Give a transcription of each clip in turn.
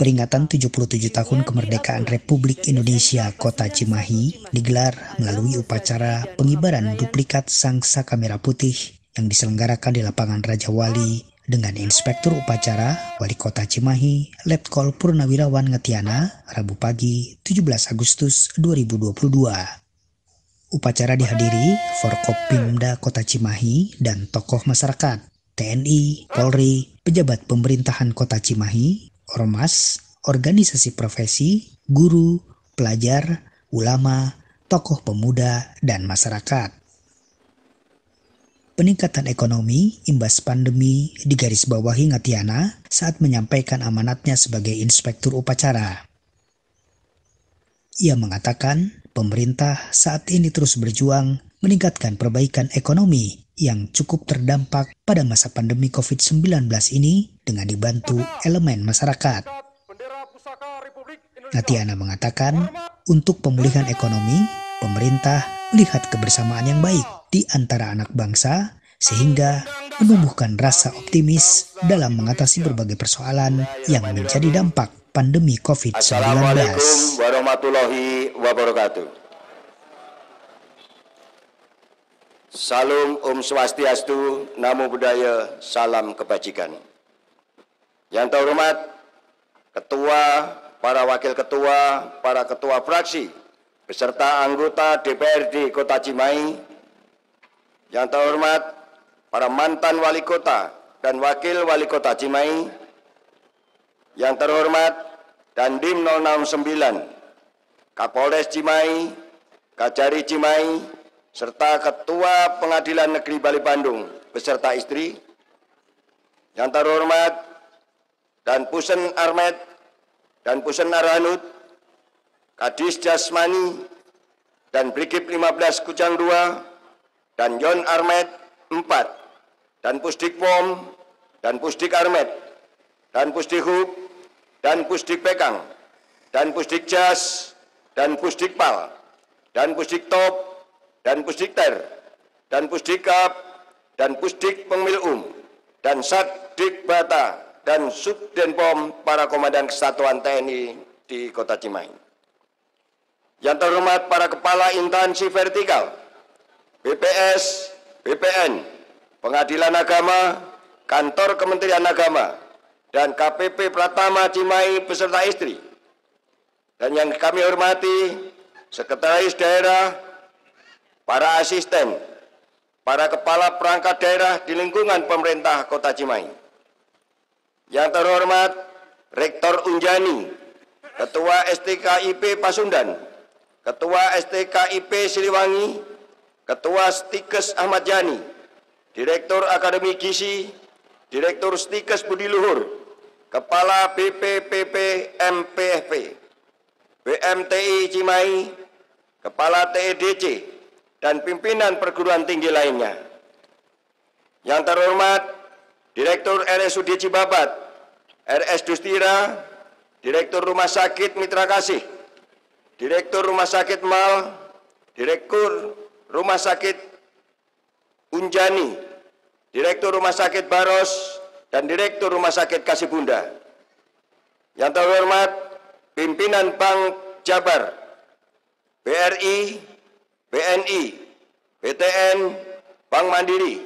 Peringatan 77 tahun kemerdekaan Republik Indonesia Kota Cimahi digelar melalui upacara pengibaran duplikat Sang Saka Merah Putih yang diselenggarakan di lapangan Raja Wali dengan Inspektur Upacara Wali Kota Cimahi Letkol Purnawirawan Ngetiana Rabu pagi 17 Agustus 2022. Upacara dihadiri Forkopimda Kota Cimahi dan tokoh masyarakat, TNI, Polri, pejabat pemerintahan Kota Cimahi, ormas, organisasi profesi, guru, pelajar, ulama, tokoh pemuda, dan masyarakat. Peningkatan ekonomi imbas pandemi digarisbawahi Ngatiana saat menyampaikan amanatnya sebagai Inspektur Upacara. Ia mengatakan pemerintah saat ini terus berjuang meningkatkan perbaikan ekonomi yang cukup terdampak pada masa pandemi COVID-19 ini dengan dibantu elemen masyarakat. Ngatiana mengatakan, untuk pemulihan ekonomi, pemerintah melihat kebersamaan yang baik di antara anak bangsa sehingga menumbuhkan rasa optimis dalam mengatasi berbagai persoalan yang menjadi dampak pandemi COVID-19. Assalamualaikum warahmatullahi wabarakatuh. Salam Om Swastiastu, Namo Buddhaya, salam kebajikan. Yang terhormat Ketua, para Wakil Ketua, para Ketua Fraksi, beserta anggota DPRD Kota Cimahi. Yang terhormat para mantan Wali Kota dan Wakil Wali Kota Cimahi. Yang terhormat Dandim 069, Kapolres Cimahi, Kajari Cimahi, serta Ketua Pengadilan Negeri Bali Bandung beserta istri. Yang terhormat Dan Pusen Armet dan Pusen Arhanud, Kadis Jasmani dan Brigip 15 Kujang 2 dan Yon Armet 4 dan Pusdik Pom dan Pusdik Armet dan Pusdik Hub dan Pusdik Pekang dan Pusdik Jas dan Pusdik Pal dan Pusdik Top dan Pusdik Ter dan Pusdik Kap dan Pusdik Pemilum dan Satdik Bata dan Subdenpom para Komandan Kesatuan TNI di Kota Cimahi. Yang terhormat para Kepala Instansi Vertikal, BPS, BPN, Pengadilan Agama, Kantor Kementerian Agama, dan KPP Pratama Cimahi beserta istri. Dan yang kami hormati, Sekretaris Daerah, para asisten, para kepala perangkat daerah di lingkungan pemerintah Kota Cimahi. Yang terhormat Rektor Unjani, Ketua STKIP Pasundan, Ketua STKIP Siliwangi, Ketua Stikes Ahmad Yani, Direktur Akademi Gizi, Direktur Stikes Budi Luhur, Kepala BPPP MPFP, BMTI Cimahi, Kepala TEDC, dan pimpinan perguruan tinggi lainnya. Yang terhormat Direktur RSUD Cibabat, RS Dustira, Direktur Rumah Sakit Mitra Kasih, Direktur Rumah Sakit Mal, Direktur Rumah Sakit Unjani, Direktur Rumah Sakit Baros, dan Direktur Rumah Sakit Kasih Bunda. Yang terhormat Pimpinan Bank Jabar, BRI, BNI, BTN, Bank Mandiri,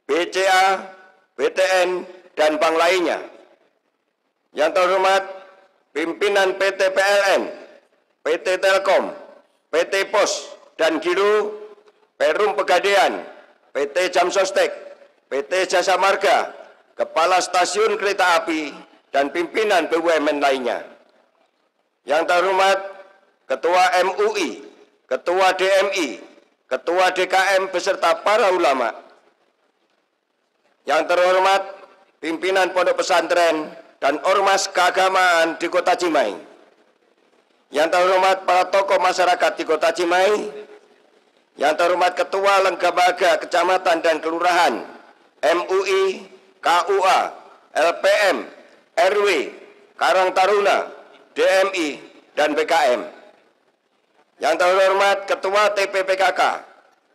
BCA, BTN, dan bank lainnya. Yang terhormat pimpinan PT PLN, PT Telkom, PT Pos dan Giro, Perum Pegadaian, PT Jam Sostek, PT Jasa Marga, Kepala Stasiun Kereta Api, dan pimpinan BUMN lainnya. Yang terhormat Ketua MUI, Ketua DMI, Ketua DKM beserta para ulama. Yang terhormat pimpinan pondok pesantren dan ormas keagamaan di Kota Cimahi. Yang terhormat para tokoh masyarakat di Kota Cimahi. Yang terhormat Ketua Lembaga Kecamatan dan Kelurahan, MUI, KUA, LPM, RW, Karang Taruna, DMI, dan BKM. Yang terhormat Ketua TPPKK,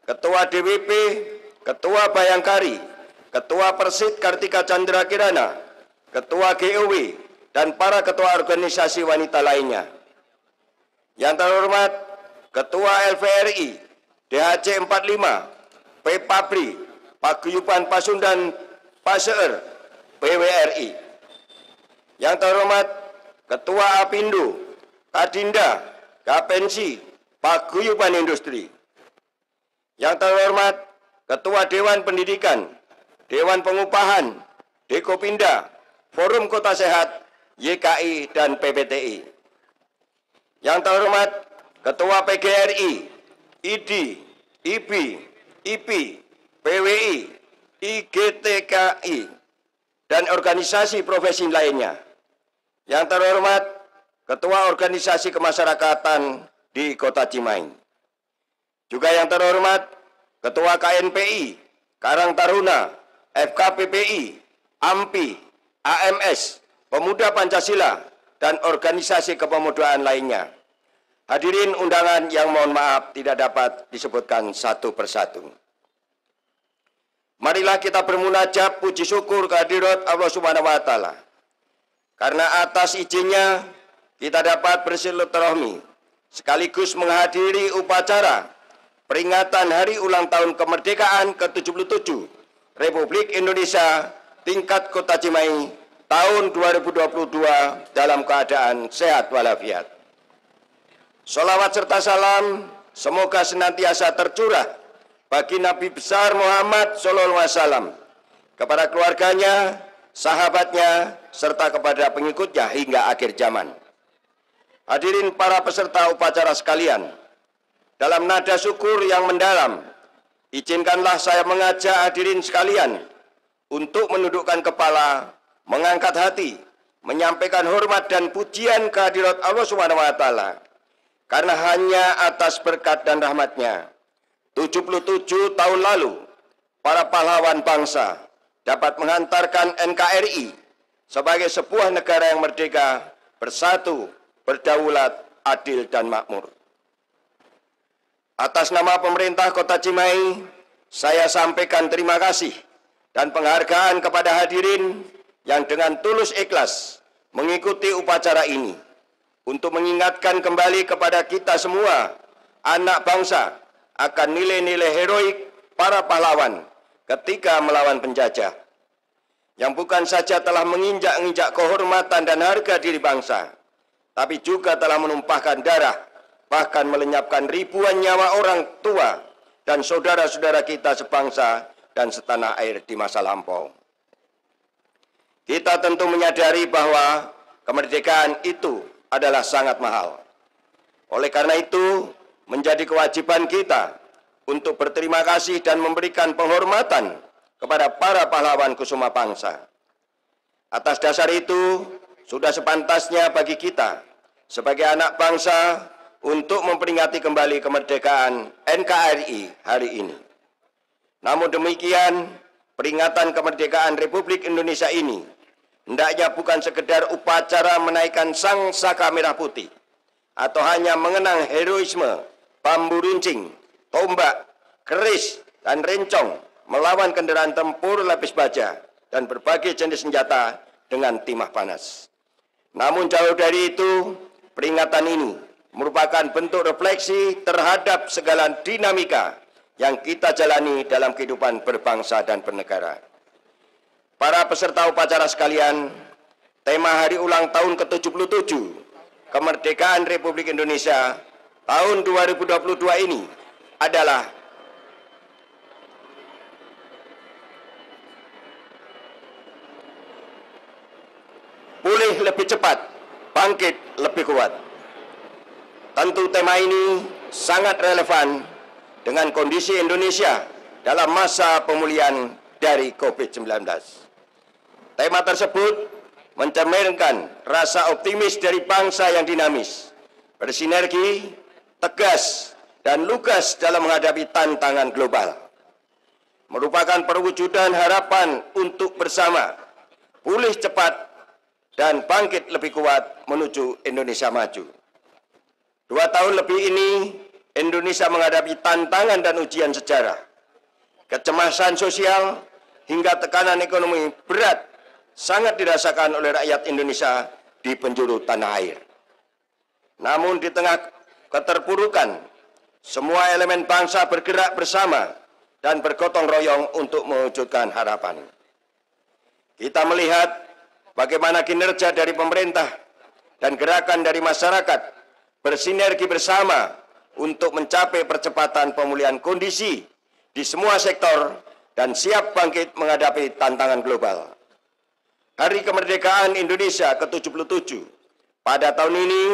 Ketua DWP, Ketua Bayangkari, Ketua Persit Kartika Chandra Kirana, Ketua GOW, dan para ketua organisasi wanita lainnya. Yang terhormat Ketua LVRI, DHC 45, PPABRI, Paguyuban Pasundan Paseur, PWRI. Yang terhormat Ketua Apindo, Kadinda, Kapensi, Paguyuban Industri. Yang terhormat Ketua Dewan Pendidikan, Dewan Pengupahan, Dekopinda, Forum Kota Sehat, YKI, dan PPTI. Yang terhormat Ketua PGRI, ID, IPI, IPI, PWI, IGTKI, dan organisasi profesi lainnya. Yang terhormat Ketua Organisasi Kemasyarakatan di Kota Cimahi. Juga yang terhormat Ketua KNPI, Karang Taruna, FKPPI, AMPI, AMS, Pemuda Pancasila, dan organisasi kepemudaan lainnya. Hadirin undangan yang mohon maaf tidak dapat disebutkan satu persatu. Marilah kita bermunajat puji syukur kehadirat Allah Subhanahu wa taala. Karena atas izinnya kita dapat bersilaturahmi sekaligus menghadiri upacara peringatan Hari Ulang Tahun Kemerdekaan ke-77 Republik Indonesia tingkat Kota Cimahi tahun 2022 dalam keadaan sehat walafiat. Sholawat serta salam semoga senantiasa tercurah bagi Nabi besar Muhammad SAW, kepada keluarganya, sahabatnya, serta kepada pengikutnya hingga akhir zaman. Hadirin para peserta upacara sekalian, dalam nada syukur yang mendalam, izinkanlah saya mengajak hadirin sekalian untuk menundukkan kepala, mengangkat hati, menyampaikan hormat dan pujian kehadirat Allah Subhanahu wa taala. Karena hanya atas berkat dan rahmatnya, 77 tahun lalu, para pahlawan bangsa dapat menghantarkan NKRI sebagai sebuah negara yang merdeka, bersatu, berdaulat, adil, dan makmur. Atas nama pemerintah Kota Cimahi, saya sampaikan terima kasih dan penghargaan kepada hadirin yang dengan tulus ikhlas mengikuti upacara ini untuk mengingatkan kembali kepada kita semua, anak bangsa, akan nilai-nilai heroik para pahlawan ketika melawan penjajah, yang bukan saja telah menginjak-injak kehormatan dan harga diri bangsa, tapi juga telah menumpahkan darah, bahkan melenyapkan ribuan nyawa orang tua dan saudara-saudara kita sebangsa dan setanah air di masa lampau. Kita tentu menyadari bahwa kemerdekaan itu adalah sangat mahal. Oleh karena itu, menjadi kewajiban kita untuk berterima kasih dan memberikan penghormatan kepada para pahlawan kusuma bangsa. Atas dasar itu, sudah sepantasnya bagi kita sebagai anak bangsa untuk memperingati kembali kemerdekaan NKRI hari ini. Namun demikian, peringatan kemerdekaan Republik Indonesia ini hendaknya bukan sekedar upacara menaikkan sang saka merah putih atau hanya mengenang heroisme bambu runcing, tombak, keris, dan rencong melawan kendaraan tempur lapis baja dan berbagai jenis senjata dengan timah panas. Namun jauh dari itu, peringatan ini merupakan bentuk refleksi terhadap segala dinamika yang kita jalani dalam kehidupan berbangsa dan bernegara. Para peserta upacara sekalian, tema Hari Ulang Tahun ke-77 Kemerdekaan Republik Indonesia tahun 2022 ini adalah pulih lebih cepat, bangkit lebih kuat. Tentu tema ini sangat relevan dengan kondisi Indonesia dalam masa pemulihan dari COVID-19. Tema tersebut mencerminkan rasa optimis dari bangsa yang dinamis, bersinergi, tegas, dan lugas dalam menghadapi tantangan global. Merupakan perwujudan harapan untuk bersama, pulih cepat, dan bangkit lebih kuat menuju Indonesia maju. 2 tahun lebih ini, Indonesia menghadapi tantangan dan ujian sejarah. Kecemasan sosial hingga tekanan ekonomi berat sangat dirasakan oleh rakyat Indonesia di penjuru tanah air. Namun di tengah keterpurukan, semua elemen bangsa bergerak bersama dan bergotong royong untuk mewujudkan harapan. Kita melihat bagaimana kinerja dari pemerintah dan gerakan dari masyarakat bersinergi bersama untuk mencapai percepatan pemulihan kondisi di semua sektor dan siap bangkit menghadapi tantangan global. Hari Kemerdekaan Indonesia ke-77 pada tahun ini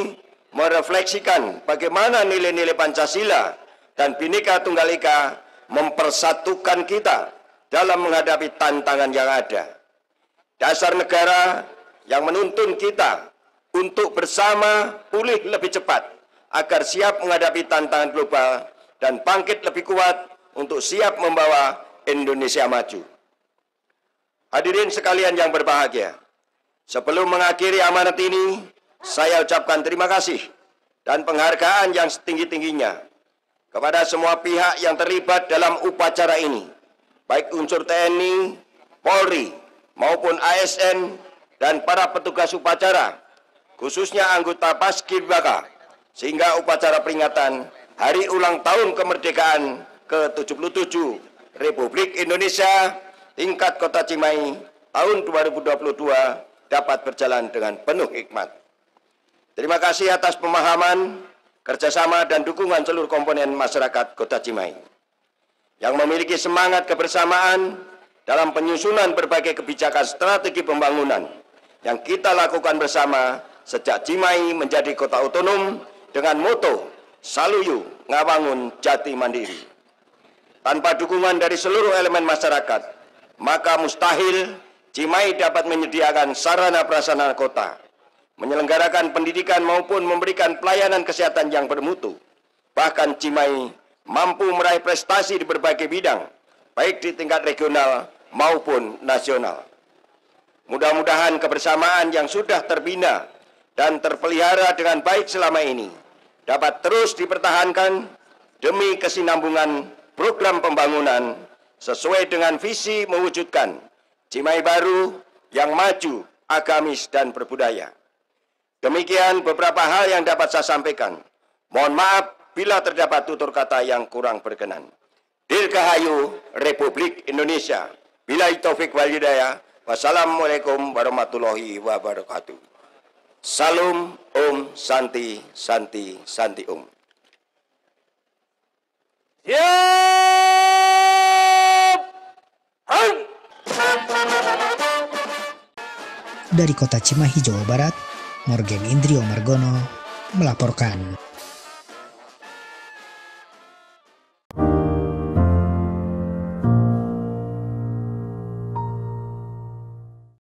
merefleksikan bagaimana nilai-nilai Pancasila dan Bhinneka Tunggal Ika mempersatukan kita dalam menghadapi tantangan yang ada. Dasar negara yang menuntun kita untuk bersama pulih lebih cepat agar siap menghadapi tantangan global dan bangkit lebih kuat untuk siap membawa Indonesia maju. Hadirin sekalian yang berbahagia, sebelum mengakhiri amanat ini, saya ucapkan terima kasih dan penghargaan yang setinggi-tingginya kepada semua pihak yang terlibat dalam upacara ini, baik unsur TNI, Polri, maupun ASN dan para petugas upacara, khususnya anggota Paskibraka, sehingga upacara peringatan Hari Ulang Tahun Kemerdekaan ke-77 Republik Indonesia tingkat Kota Cimahi tahun 2022 dapat berjalan dengan penuh hikmat. Terima kasih atas pemahaman, kerjasama, dan dukungan seluruh komponen masyarakat Kota Cimahi yang memiliki semangat kebersamaan dalam penyusunan berbagai kebijakan strategi pembangunan yang kita lakukan bersama sejak Cimahi menjadi kota otonom dengan moto Saluyu Ngawangun Jati Mandiri. Tanpa dukungan dari seluruh elemen masyarakat, maka mustahil Cimahi dapat menyediakan sarana prasarana kota, menyelenggarakan pendidikan maupun memberikan pelayanan kesehatan yang bermutu. Bahkan Cimahi mampu meraih prestasi di berbagai bidang, baik di tingkat regional maupun nasional. Mudah-mudahan kebersamaan yang sudah terbina dan terpelihara dengan baik selama ini dapat terus dipertahankan demi kesinambungan program pembangunan sesuai dengan visi mewujudkan Cimahi baru yang maju, agamis, dan berbudaya. Demikian beberapa hal yang dapat saya sampaikan. Mohon maaf bila terdapat tutur kata yang kurang berkenan. Dirgahayu Republik Indonesia. Billahi taufik wal hidayah. Wassalamualaikum warahmatullahi wabarakatuh. Salam Om Santi Santi Santi Om. Siap! Hai! Dari Kota Cimahi, Jawa Barat, Morgan Indrio Margono melaporkan.